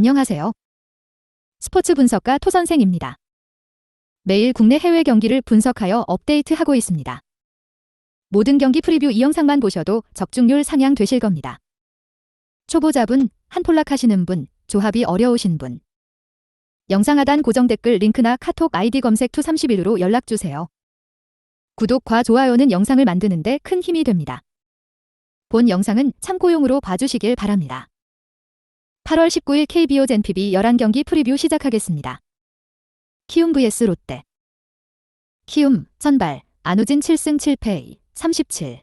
안녕하세요. 스포츠 분석가 토선생입니다. 매일 국내 해외 경기를 분석하여 업데이트하고 있습니다. 모든 경기 프리뷰 이 영상만 보셔도 적중률 상향 되실 겁니다. 초보자분, 한폴락 하시는 분, 조합이 어려우신 분. 영상 하단 고정 댓글 링크나 카톡 아이디 검색 투31로 연락주세요. 구독과 좋아요는 영상을 만드는데 큰 힘이 됩니다. 본 영상은 참고용으로 봐주시길 바랍니다. 8월 19일 KBO 젠PB 11경기 프리뷰 시작하겠습니다. 키움 vs 롯데. 키움, 선발, 안우진 7승 7패, 37.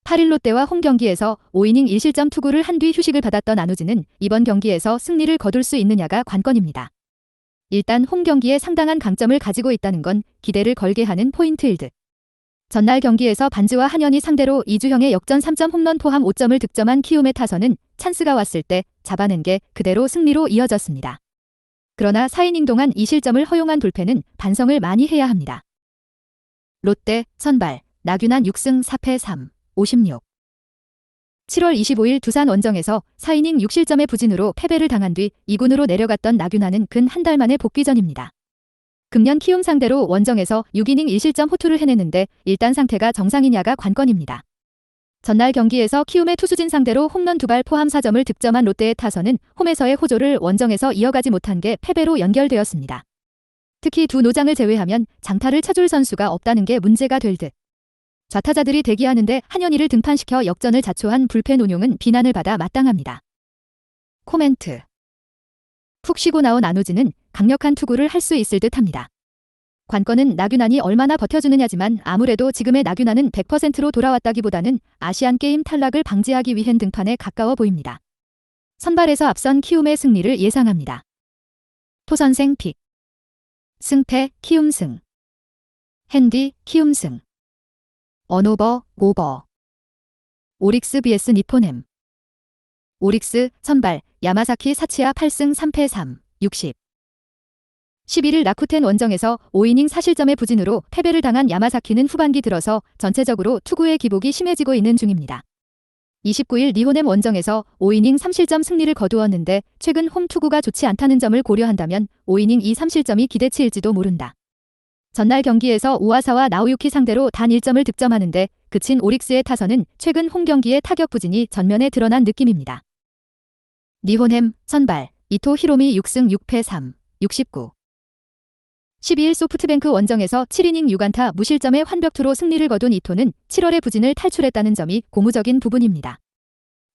8일 롯데와 홈경기에서 5이닝 1실점 투구를 한 뒤 휴식을 받았던 안우진은 이번 경기에서 승리를 거둘 수 있느냐가 관건입니다. 일단 홈경기에 상당한 강점을 가지고 있다는 건 기대를 걸게 하는 포인트일 듯. 전날 경기에서 반지와 한현희 상대로 이주형의 역전 3점 홈런 포함 5점을 득점한 키움의 타선은 찬스가 왔을 때 잡아낸 게 그대로 승리로 이어졌습니다. 그러나 4이닝 동안 2실점을 허용한 불펜은 반성을 많이 해야 합니다. 롯데, 선발, 나균환 6승 4패 3, 56. 7월 25일 두산 원정에서 4이닝 6실점의 부진으로 패배를 당한 뒤 2군으로 내려갔던 나균환은 근 한 달 만에 복귀 전입니다. 금년 키움 상대로 원정에서 6이닝 1실점 호투를 해냈는데 일단 상태가 정상이냐가 관건입니다. 전날 경기에서 키움의 투수진 상대로 홈런 2발 포함 4점을 득점한 롯데의 타선은 홈에서의 호조를 원정에서 이어가지 못한 게 패배로 연결되었습니다. 특히 두 노장을 제외하면 장타를 쳐줄 선수가 없다는 게 문제가 될 듯. 좌타자들이 대기하는데 한현희를 등판시켜 역전을 자초한 불펜 운용은 비난을 받아 마땅합니다. 코멘트. 푹 쉬고 나온 안우진은 강력한 투구를 할 수 있을 듯합니다. 관건은 나균환이 얼마나 버텨주느냐지만 아무래도 지금의 나균환은 100%로 돌아왔다기보다는 아시안게임 탈락을 방지하기 위한 등판에 가까워 보입니다. 선발에서 앞선 키움의 승리를 예상합니다. 토선생 픽. 승패 키움 승. 핸디 키움 승. 언오버 오버. 오릭스 vs 니폰햄. 오릭스 선발 야마사키 사치야 8승 3패 3, 60. 11일 라쿠텐 원정에서 5이닝 4실점의 부진으로 패배를 당한 야마사키는 후반기 들어서 전체적으로 투구의 기복이 심해지고 있는 중입니다. 29일 니혼햄 원정에서 5이닝 3실점 승리를 거두었는데 최근 홈 투구가 좋지 않다는 점을 고려한다면 5이닝 2, 3실점이 기대치일지도 모른다. 전날 경기에서 우아사와 나우유키 상대로 단 1점을 득점하는데 그친 오릭스의 타선은 최근 홈 경기의 타격 부진이 전면에 드러난 느낌입니다. 니혼햄 선발 이토 히로미 6승 6패 3, 69. 12일 소프트뱅크 원정에서 7이닝 6안타 무실점의 완벽투로 승리를 거둔 이토는 7월의 부진을 탈출했다는 점이 고무적인 부분입니다.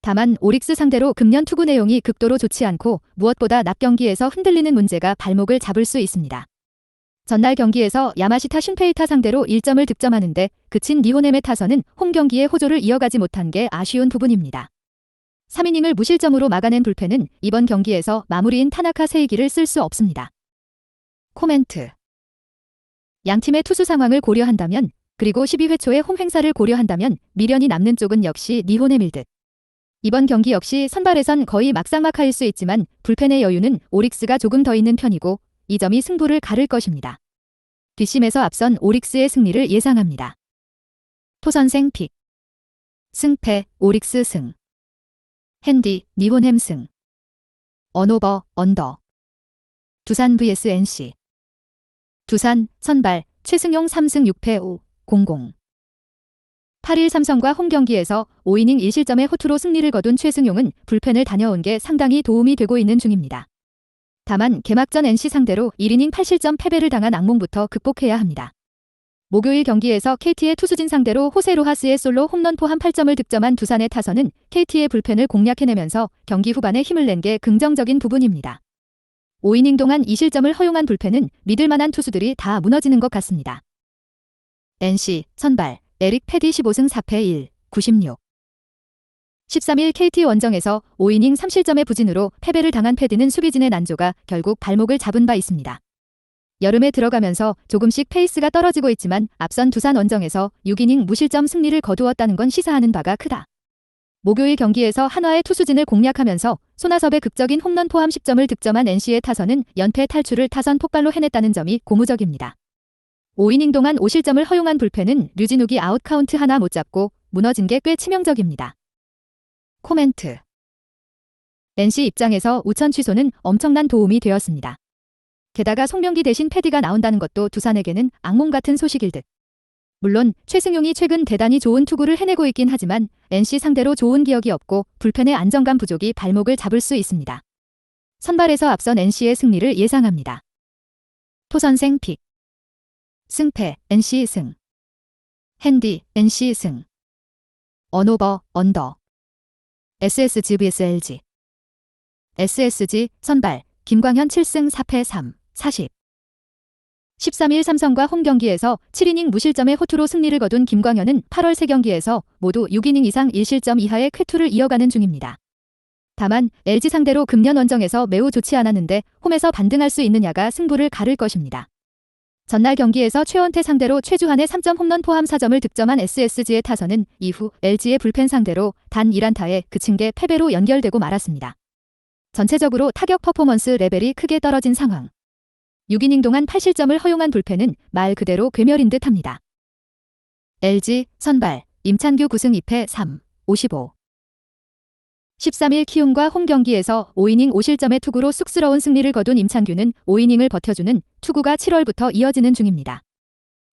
다만 오릭스 상대로 금년 투구 내용이 극도로 좋지 않고 무엇보다 낮 경기에서 흔들리는 문제가 발목을 잡을 수 있습니다. 전날 경기에서 야마시타 슌페이타 상대로 1점을 득점하는데 그친 니혼햄의 타선은 홈 경기의 호조를 이어가지 못한 게 아쉬운 부분입니다. 3이닝을 무실점으로 막아낸 불펜은 이번 경기에서 마무리인 타나카 세이기를 쓸 수 없습니다. 코멘트. 양팀의 투수 상황을 고려한다면 그리고 12회 초의 홈 행사를 고려한다면 미련이 남는 쪽은 역시 니혼햄일 듯. 이번 경기 역시 선발에선 거의 막상막하일 수 있지만 불펜의 여유는 오릭스가 조금 더 있는 편이고 이 점이 승부를 가를 것입니다. 뒷심에서 앞선 오릭스의 승리를 예상합니다. 토선생 픽. 승패 오릭스 승. 핸디 니혼햄 승. 언오버 언더. 두산 vs NC. 두산 선발 최승용 3승 6패 5, 00. 8일 삼성과 홈경기에서 5이닝 1실점의 호투로 승리를 거둔 최승용은 불펜을 다녀온 게 상당히 도움이 되고 있는 중입니다. 다만 개막전 NC 상대로 1이닝 8실점 패배를 당한 악몽부터 극복해야 합니다. 목요일 경기에서 KT의 투수진 상대로 호세 로하스의 솔로 홈런 포함 8점을 득점한 두산의 타선은 KT의 불펜을 공략해내면서 경기 후반에 힘을 낸 게 긍정적인 부분입니다. 5이닝 동안 2실점을 허용한 불펜은 믿을만한 투수들이 다 무너지는 것 같습니다. NC 선발 에릭 패디 15승 4패 1, 96. 13일 KT 원정에서 5이닝 3실점의 부진으로 패배를 당한 패디는 수비진의 난조가 결국 발목을 잡은 바 있습니다. 여름에 들어가면서 조금씩 페이스가 떨어지고 있지만 앞선 두산 원정에서 6이닝 무실점 승리를 거두었다는 건 시사하는 바가 크다. 목요일 경기에서 한화의 투수진을 공략하면서 손아섭의 극적인 홈런 포함 10점을 득점한 NC의 타선은 연패 탈출을 타선 폭발로 해냈다는 점이 고무적입니다. 5이닝 동안 5실점을 허용한 불펜은 류진욱이 아웃카운트 하나 못 잡고 무너진 게 꽤 치명적입니다. 코멘트. NC 입장에서 우천 취소는 엄청난 도움이 되었습니다. 게다가 송명기 대신 패디가 나온다는 것도 두산에게는 악몽 같은 소식일 듯. 물론 최승용이 최근 대단히 좋은 투구를 해내고 있긴 하지만 NC 상대로 좋은 기억이 없고 불펜의 안정감 부족이 발목을 잡을 수 있습니다. 선발에서 앞선 NC의 승리를 예상합니다. 토선생 픽. 승패 NC 승. 핸디 NC 승. 언오버 언더. SSG vs LG. SSG 선발 김광현 7승 4패 3, 40. 13일 삼성과 홈경기에서 7이닝 무실점의 호투로 승리를 거둔 김광현은 8월 3경기에서 모두 6이닝 이상 1실점 이하의 쾌투를 이어가는 중입니다. 다만 LG 상대로 금년 원정에서 매우 좋지 않았는데 홈에서 반등할 수 있느냐가 승부를 가를 것입니다. 전날 경기에서 최원태 상대로 최주환의 3점 홈런 포함 4점을 득점한 SSG의 타선은 이후 LG의 불펜 상대로 단 1안타에 그친 게 패배로 연결되고 말았습니다. 전체적으로 타격 퍼포먼스 레벨이 크게 떨어진 상황. 6이닝 동안 8실점을 허용한 불펜은 말 그대로 괴멸인 듯 합니다. LG 선발 임찬규 9승 2패 3, 55. 13일 키움과 홈경기에서 5이닝 5실점의 투구로 쑥스러운 승리를 거둔 임찬규는 5이닝을 버텨주는 투구가 7월부터 이어지는 중입니다.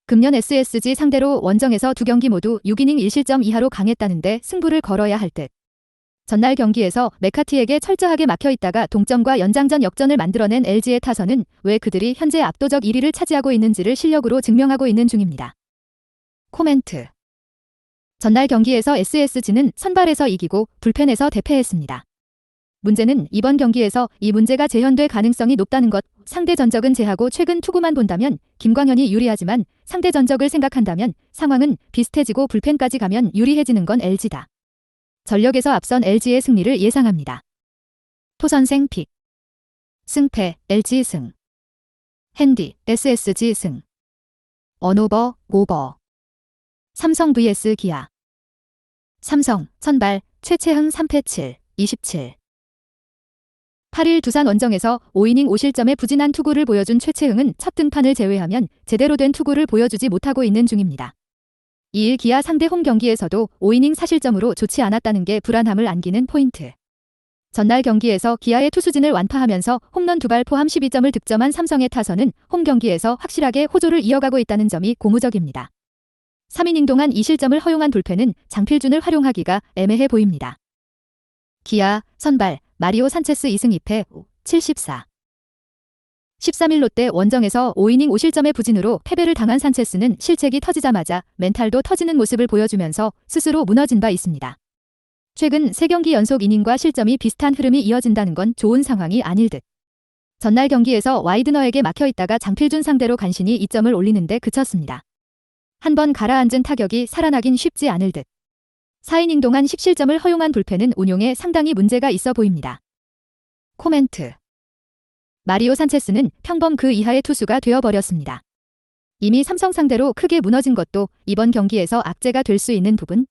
금년 SSG 상대로 원정에서 2경기 모두 6이닝 1실점 이하로 강했다는데 승부를 걸어야 할 듯. 전날 경기에서 메카티에게 철저하게 막혀있다가 동점과 연장전 역전을 만들어낸 LG의 타선은 왜 그들이 현재 압도적 1위를 차지하고 있는지를 실력으로 증명하고 있는 중입니다. 코멘트. 전날 경기에서 SSG는 선발에서 이기고 불펜에서 대패했습니다. 문제는 이번 경기에서 이 문제가 재현될 가능성이 높다는 것. 상대 전적은 제하고 최근 투구만 본다면 김광현이 유리하지만 상대 전적을 생각한다면 상황은 비슷해지고 불펜까지 가면 유리해지는 건 LG다. 전력에서 앞선 LG의 승리를 예상합니다. 토선생 픽. 승패 LG 승. 핸디 SSG 승. 언오버 오버. 삼성 vs 기아. 삼성 선발 최채흥 3패 7, 27. 8일 두산 원정에서 5이닝 5실점의 부진한 투구를 보여준 최채흥은 첫 등판을 제외하면 제대로 된 투구를 보여주지 못하고 있는 중입니다. 2일 기아 상대 홈 경기에서도 5이닝 4실점으로 좋지 않았다는 게 불안함을 안기는 포인트. 전날 경기에서 기아의 투수진을 완파하면서 홈런 2발 포함 12점을 득점한 삼성의 타선은 홈 경기에서 확실하게 호조를 이어가고 있다는 점이 고무적입니다. 3이닝 동안 2실점을 허용한 불펜은 장필준을 활용하기가 애매해 보입니다. 기아 선발 마리오 산체스 2승 2패 5, 74. 13일 롯데 원정에서 5이닝 5실점의 부진으로 패배를 당한 산체스는 실책이 터지자마자 멘탈도 터지는 모습을 보여주면서 스스로 무너진 바 있습니다. 최근 3경기 연속 이닝과 실점이 비슷한 흐름이 이어진다는 건 좋은 상황이 아닐 듯. 전날 경기에서 와이드너에게 막혀있다가 장필준 상대로 간신히 2점을 올리는데 그쳤습니다. 한번 가라앉은 타격이 살아나긴 쉽지 않을 듯. 4이닝 동안 10실점을 허용한 불펜은 운용에 상당히 문제가 있어 보입니다. 코멘트. 마리오 산체스는 평범 그 이하의 투수가 되어버렸습니다. 이미 삼성 상대로 크게 무너진 것도 이번 경기에서 악재가 될 수 있는 부분.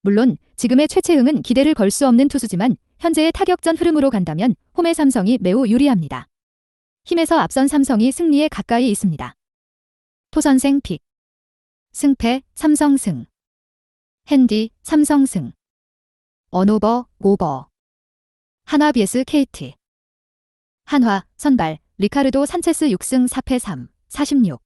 물론 지금의 최채흥은 기대를 걸 수 없는 투수지만 현재의 타격전 흐름으로 간다면 홈의 삼성이 매우 유리합니다. 힘에서 앞선 삼성이 승리에 가까이 있습니다. 토선생 픽. 승패 삼성 승. 핸디 삼성 승. 언오버 오버. 한화 vs KT. 한화 선발 리카르도 산체스 6승 4패 3, 46.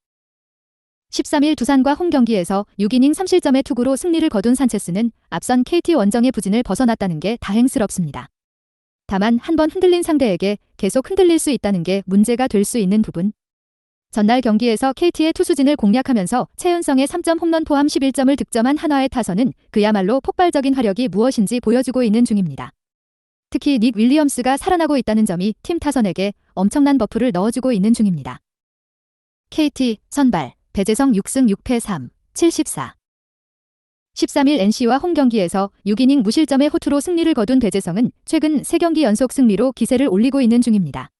13일 두산과 홈 경기에서 6이닝 3실점의 투구로 승리를 거둔 산체스는 앞선 KT 원정의 부진을 벗어났다는 게 다행스럽습니다. 다만 한번 흔들린 상대에게 계속 흔들릴 수 있다는 게 문제가 될 수 있는 부분. 전날 경기에서 KT의 투수진을 공략하면서 최은성의 3점 홈런 포함 11점을 득점한 한화의 타선은 그야말로 폭발적인 화력이 무엇인지 보여주고 있는 중입니다. 특히 닉 윌리엄스가 살아나고 있다는 점이 팀 타선에게 엄청난 버프를 넣어주고 있는 중입니다. KT 선발 배재성 6승 6패 3, 74. 13일 NC와 홈 경기에서 6이닝 무실점의 호투로 승리를 거둔 배재성은 최근 3경기 연속 승리로 기세를 올리고 있는 중입니다.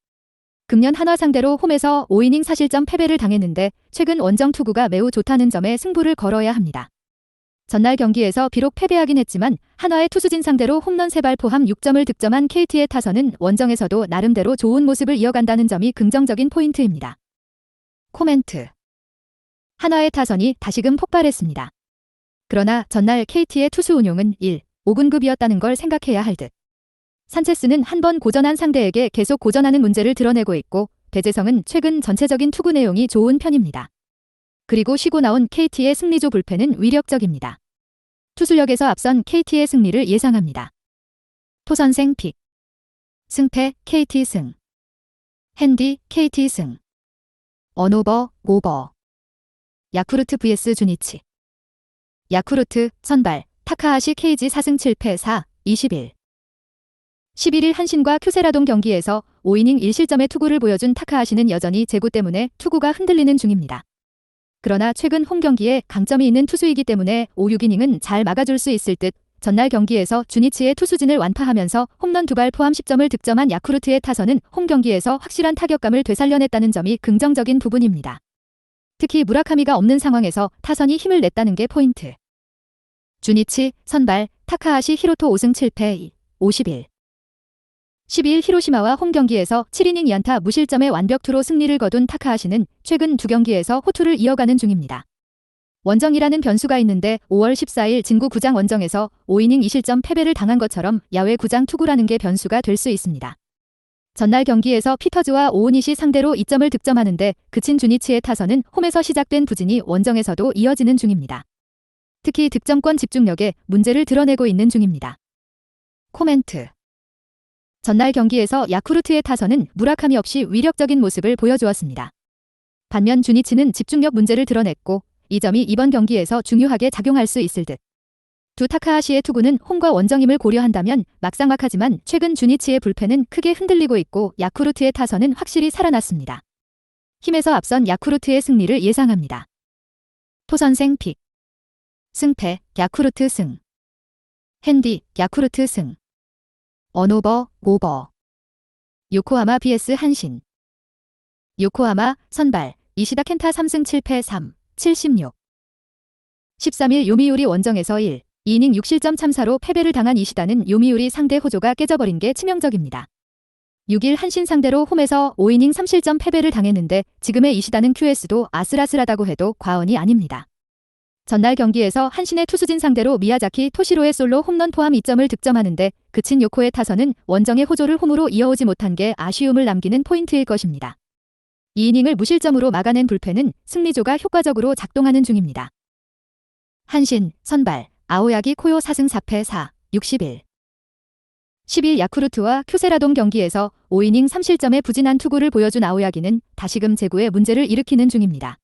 금년 한화 상대로 홈에서 5이닝 4실점 패배를 당했는데 최근 원정 투구가 매우 좋다는 점에 승부를 걸어야 합니다. 전날 경기에서 비록 패배하긴 했지만 한화의 투수진 상대로 홈런 3발 포함 6점을 득점한 KT의 타선은 원정에서도 나름대로 좋은 모습을 이어간다는 점이 긍정적인 포인트입니다. 코멘트. 한화의 타선이 다시금 폭발했습니다. 그러나 전날 KT의 투수 운용은 1, 5군급이었다는 걸 생각해야 할 듯. 산체스는 한 번 고전한 상대에게 계속 고전하는 문제를 드러내고 있고 배재성은 최근 전체적인 투구 내용이 좋은 편입니다. 그리고 쉬고 나온 KT의 승리조 불펜은 위력적입니다. 투수력에서 앞선 KT의 승리를 예상합니다. 토선생 픽. 승패 KT 승. 핸디 KT 승. 언오버 오버. 야쿠르트 vs 주니치. 야쿠르트 선발 타카하시 KG 4승 7패 4, 21. 11일 한신과 큐세라돔 경기에서 5이닝 1실점의 투구를 보여준 타카하시는 여전히 제구 때문에 투구가 흔들리는 중입니다. 그러나 최근 홈 경기에 강점이 있는 투수이기 때문에 5, 6이닝은 잘 막아줄 수 있을 듯 전날 경기에서 주니치의 투수진을 완파하면서 홈런 2발 포함 10점을 득점한 야쿠르트의 타선은 홈 경기에서 확실한 타격감을 되살려냈다는 점이 긍정적인 부분입니다. 특히 무라카미가 없는 상황에서 타선이 힘을 냈다는 게 포인트. 주니치 선발 타카하시 히로토 5승 7패 51. 12일 히로시마와 홈 경기에서 7이닝 2안타 무실점의 완벽투로 승리를 거둔 타카하시는 최근 두 경기에서 호투를 이어가는 중입니다. 원정이라는 변수가 있는데 5월 14일 진구 구장 원정에서 5이닝 2실점 패배를 당한 것처럼 야외 구장 투구라는 게 변수가 될 수 있습니다. 전날 경기에서 피터즈와 오오닛이 상대로 2점을 득점하는데 그친 주니치의 타선은 홈에서 시작된 부진이 원정에서도 이어지는 중입니다. 특히 득점권 집중력에 문제를 드러내고 있는 중입니다. 코멘트. 전날 경기에서 야쿠르트의 타선은 무라카미 없이 위력적인 모습을 보여주었습니다. 반면 주니치는 집중력 문제를 드러냈고 이 점이 이번 경기에서 중요하게 작용할 수 있을 듯. 두 타카하시의 투구는 홈과 원정임을 고려한다면 막상막하지만 최근 주니치의 불펜은 크게 흔들리고 있고 야쿠르트의 타선은 확실히 살아났습니다. 힘에서 앞선 야쿠르트의 승리를 예상합니다. 토선생 픽. 승패 야쿠르트 승. 핸디 야쿠르트 승. 언오버 오버. 요코하마 vs 한신. 요코하마 선발 이시다 켄타 3승 7패 3, 76. 13일 요미우리 원정에서 1, 2이닝 6실점 참사로 패배를 당한 이시다는 요미우리 상대 호조가 깨져버린 게 치명적입니다. 6일 한신 상대로 홈에서 5이닝 3실점 패배를 당했는데 지금의 이시다는 QS도 아슬아슬하다고 해도 과언이 아닙니다. 전날 경기에서 한신의 투수진 상대로 미야자키 토시로의 솔로 홈런 포함 2점을 득점하는데 그친 요코의 타선은 원정의 호조를 홈으로 이어오지 못한 게 아쉬움을 남기는 포인트일 것입니다. 2이닝을 무실점으로 막아낸 불펜은 승리조가 효과적으로 작동하는 중입니다. 한신 선발 아오야기 코요 4승 4패 4, 61. 10일 야쿠르트와 큐세라돔 경기에서 5이닝 3실점의 부진한 투구를 보여준 아오야기는 다시금 제구에 문제를 일으키는 중입니다.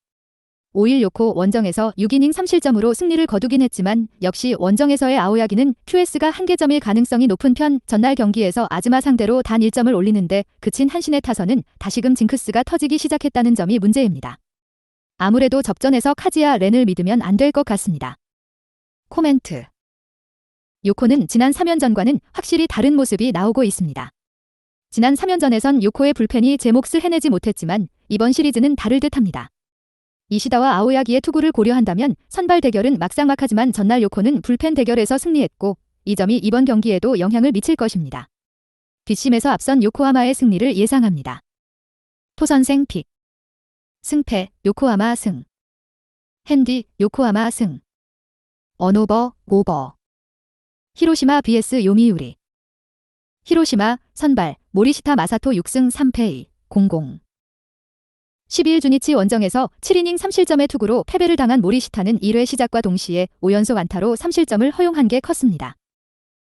5일 요코 원정에서 6이닝 3실점으로 승리를 거두긴 했지만 역시 원정에서의 아오야기는 QS가 한계점일 가능성이 높은 편 전날 경기에서 아즈마 상대로 단 1점을 올리는데 그친 한신의 타선은 다시금 징크스가 터지기 시작했다는 점이 문제입니다. 아무래도 접전에서 카지야 렌을 믿으면 안 될 것 같습니다. 코멘트. 요코는 지난 3연전과는 확실히 다른 모습이 나오고 있습니다. 지난 3연전에선 요코의 불펜이 제 몫을 해내지 못했지만 이번 시리즈는 다를 듯합니다. 이시다와 아오야기의 투구를 고려한다면 선발 대결은 막상막하지만 전날 요코는 불펜 대결에서 승리했고 이 점이 이번 경기에도 영향을 미칠 것입니다. 뒷심에서 앞선 요코하마의 승리를 예상합니다. 토선생 픽. 승패 요코하마 승. 핸디 요코하마 승. 언오버 오버. 히로시마 vs 요미우리. 히로시마 선발 모리시타 마사토 6승 3패 00. 12일 주니치 원정에서 7이닝 3실점의 투구로 패배를 당한 모리시타는 1회 시작과 동시에 5연속 안타로 3실점을 허용한 게 컸습니다.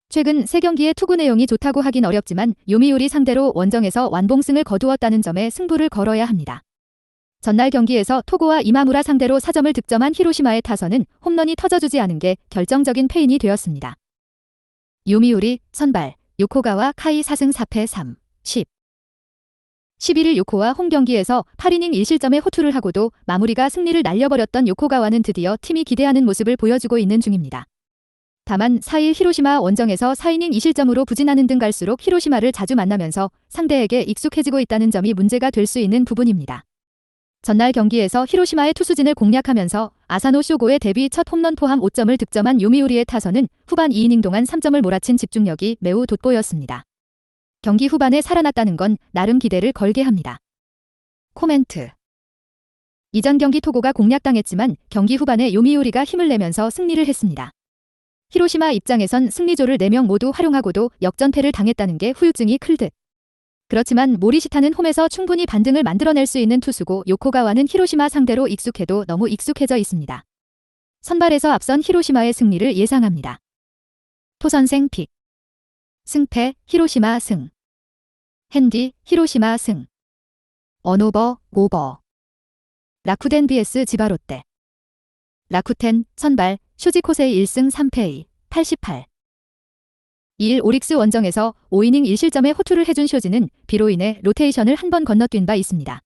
최근 3경기의 투구 내용이 좋다고 하긴 어렵지만 요미우리 상대로 원정에서 완봉승을 거두었다는 점에 승부를 걸어야 합니다. 전날 경기에서 토고와 이마무라 상대로 4점을 득점한 히로시마의 타선은 홈런이 터져주지 않은 게 결정적인 패인이 되었습니다. 요미우리 선발 요코가와 카이 4승 4패 3, 10. 11일 요코와 홈 경기에서 8이닝 1실점의 호투를 하고도 마무리가 승리를 날려버렸던 요코가와는 드디어 팀이 기대하는 모습을 보여주고 있는 중입니다. 다만 4일 히로시마 원정에서 4이닝 2실점으로 부진하는 등 갈수록 히로시마를 자주 만나면서 상대에게 익숙해지고 있다는 점이 문제가 될 수 있는 부분입니다. 전날 경기에서 히로시마의 투수진을 공략하면서 아사노 쇼고의 데뷔 첫 홈런 포함 5점을 득점한 요미우리의 타선은 후반 2이닝 동안 3점을 몰아친 집중력이 매우 돋보였습니다. 경기 후반에 살아났다는 건 나름 기대를 걸게 합니다. 코멘트. 이전 경기 토고가 공략당했지만 경기 후반에 요미우리가 힘을 내면서 승리를 했습니다. 히로시마 입장에선 승리조를 4명 모두 활용하고도 역전패를 당했다는 게 후유증이 클 듯. 그렇지만 모리시타는 홈에서 충분히 반등을 만들어낼 수 있는 투수고 요코가와는 히로시마 상대로 익숙해도 너무 익숙해져 있습니다. 선발에서 앞선 히로시마의 승리를 예상합니다. 토선생 픽. 승패 히로시마 승. 핸디 히로시마 승. 언오버 오버. 라쿠텐 vs 지바롯데. 라쿠텐 선발 쇼지코세이 1승 3패 88. 2일 오릭스 원정에서 5이닝 1실점에 호투를 해준 쇼지는 비로 인해 로테이션을 한 번 건너뛴 바 있습니다.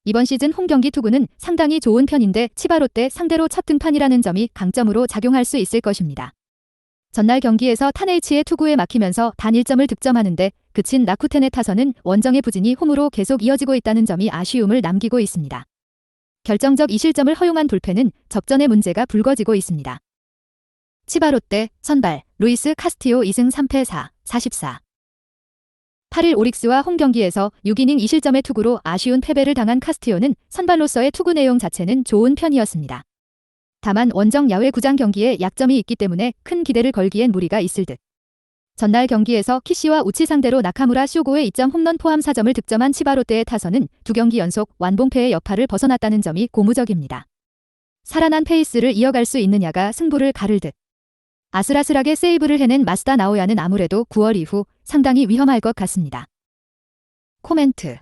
이번 시즌 홈경기 투구는 상당히 좋은 편인데 치바롯데 상대로 첫 등판이라는 점이 강점으로 작용할 수 있을 것입니다. 전날 경기에서 타네이치의 투구에 막히면서 단 1점을 득점하는데 그친 라쿠텐의 타선은 원정의 부진이 홈으로 계속 이어지고 있다는 점이 아쉬움을 남기고 있습니다. 결정적 2실점을 허용한 불펜은 접전의 문제가 불거지고 있습니다. 치바롯데 선발 루이스 카스티오 2승 3패 44. 8일 오릭스와 홈경기에서 6이닝 2실점의 투구로 아쉬운 패배를 당한 카스티오는 선발로서의 투구 내용 자체는 좋은 편이었습니다. 다만 원정 야외 구장 경기에 약점이 있기 때문에 큰 기대를 걸기엔 무리가 있을 듯. 전날 경기에서 키시와 우치 상대로 나카무라 쇼고의 2점 홈런 포함 4점을 득점한 치바롯데의 타선은 2경기 연속 완봉패의 여파를 벗어났다는 점이 고무적입니다. 살아난 페이스를 이어갈 수 있느냐가 승부를 가를 듯. 아슬아슬하게 세이브를 해낸 마스다 나오야는 아무래도 9월 이후 상당히 위험할 것 같습니다. 코멘트.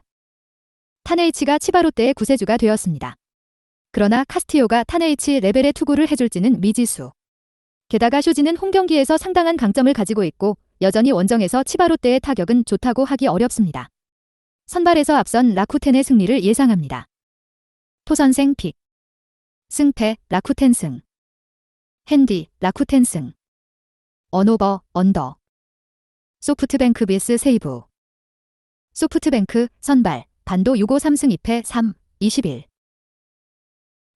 타네이치가 치바롯데의 구세주가 되었습니다. 그러나 카스티오가 타네이치 레벨의 투구를 해줄지는 미지수. 게다가 쇼지는 홈경기에서 상당한 강점을 가지고 있고 여전히 원정에서 치바롯데의 타격은 좋다고 하기 어렵습니다. 선발에서 앞선 라쿠텐의 승리를 예상합니다. 토선생 픽. 승패 라쿠텐 승. 핸디 라쿠텐 승. 언오버 언더. 소프트뱅크 vs 세이브. 소프트뱅크 선발 반도 6호 3승 2패 21.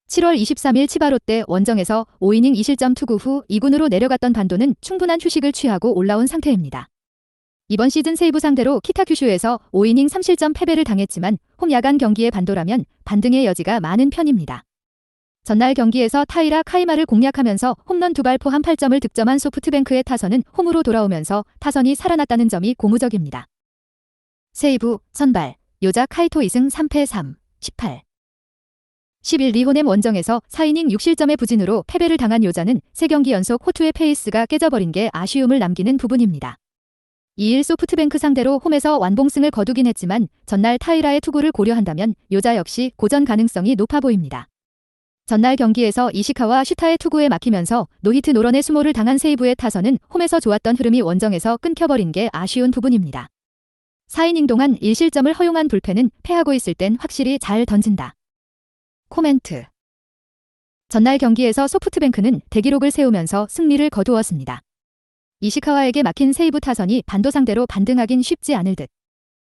7월 23일 치바롯데 원정에서 5이닝 2실점 투구 후 2군으로 내려갔던 반도는 충분한 휴식을 취하고 올라온 상태입니다. 이번 시즌 세이브 상대로 키타큐슈에서 5이닝 3실점 패배를 당했지만 홈 야간 경기의 반도라면 반등의 여지가 많은 편입니다. 전날 경기에서 타이라 카이마를 공략하면서 홈런 2발 포함 8점을 득점한 소프트뱅크의 타선은 홈으로 돌아오면서 타선이 살아났다는 점이 고무적입니다. 세이브 선발 요자 카이토 2승 3패 18. 10일 리호넴 원정에서 4이닝 6실점의 부진으로 패배를 당한 요자는 3경기 연속 호투의 페이스가 깨져버린 게 아쉬움을 남기는 부분입니다. 2일 소프트뱅크 상대로 홈에서 완봉승을 거두긴 했지만 전날 타이라의 투구를 고려한다면 요자 역시 고전 가능성이 높아 보입니다. 전날 경기에서 이시카와 슈타의 투구에 막히면서 노히트 노런의 수모를 당한 세이브의 타선은 홈에서 좋았던 흐름이 원정에서 끊겨버린 게 아쉬운 부분입니다. 4이닝 동안 1실점을 허용한 불펜은 패하고 있을 땐 확실히 잘 던진다. 코멘트. 전날 경기에서 소프트뱅크는 대기록을 세우면서 승리를 거두었습니다. 이시카와에게 막힌 세이브 타선이 반도 상대로 반등하긴 쉽지 않을 듯.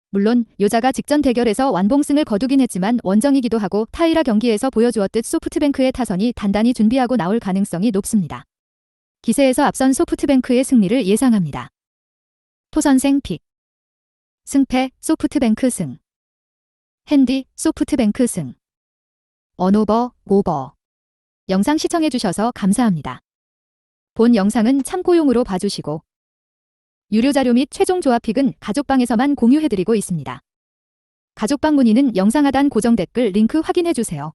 물론 요자가 직전 대결에서 완봉승을 거두긴 했지만 원정이기도 하고 타이라 경기에서 보여주었듯 소프트뱅크의 타선이 단단히 준비하고 나올 가능성이 높습니다. 기세에서 앞선 소프트뱅크의 승리를 예상합니다. 토선생 픽. 승패 소프트뱅크 승. 핸디 소프트뱅크 승. 언오버 오버. 영상 시청해주셔서 감사합니다. 본 영상은 참고용으로 봐주시고 유료 자료 및 최종 조합픽은 가족방에서만 공유해드리고 있습니다. 가족방 문의는 영상 하단 고정 댓글 링크 확인해주세요.